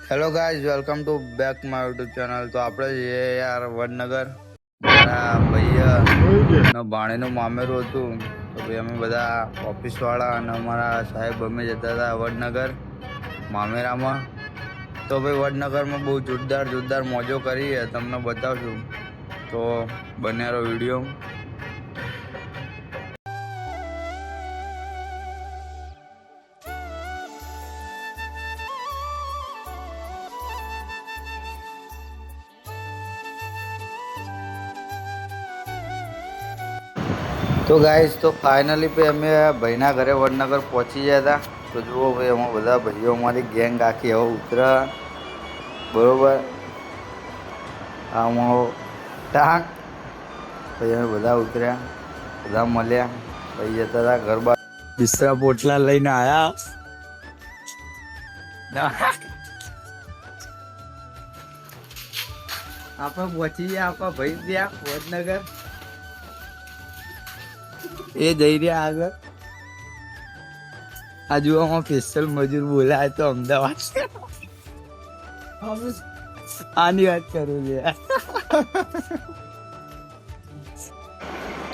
Hello guys, welcome to back my YouTube channel. તો આપણે જે યાર વડનગર મારા ભૈયાનો ભાણેનું મામેરું હતું. તો ભાઈ અમે બધા ઓફિસવાળા અને અમારા સાહેબ અમે જતા હતા વડનગર મામેરામાં. તો ભાઈ વડનગરમાં બહુ જોરદાર મોજો કરી તમને બતાવશું. તો બન્યારો વિડીયો. તો ગાઈઝ, તો ફાઇનલી ભાઈ અમે ભાઈના ઘરે વડનગર પહોંચી ગયા હતા. તો જુઓ ભાઈ, અમે બધા ભાઈઓ અમારી ગેંગ આખી હવે ઉતરા બરોબર. આમાં ટાંક પછી અમે બધા ઉતર્યા, બધા મળ્યા, પછી જતા હતા ગરબા બિસ્તરા પોટલા લઈને આવ્યા. આપણે પહોંચી ગયા આપણા ભાઈ ત્યાં વડનગર. એ જઈ રહ્યા આગળ. આ જોવામાં સ્પેશિયલ મજૂર બોલાય તો અમદાવાદ આની વાત કરું છે.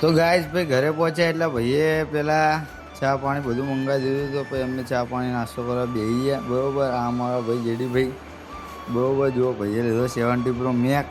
તો ગાઈઝ ભાઈ ઘરે પહોંચ્યા એટલે ભાઈએ પેલા ચા પાણી બધું મંગાવી દીધું. તો પછી અમે ચા પાણી નાસ્તો કરવા બેસી ગયા બરોબર. આ અમારા ભાઈ જેડી ભાઈ બરોબર. જુઓ ભાઈએ લીધો 70 Pro Max.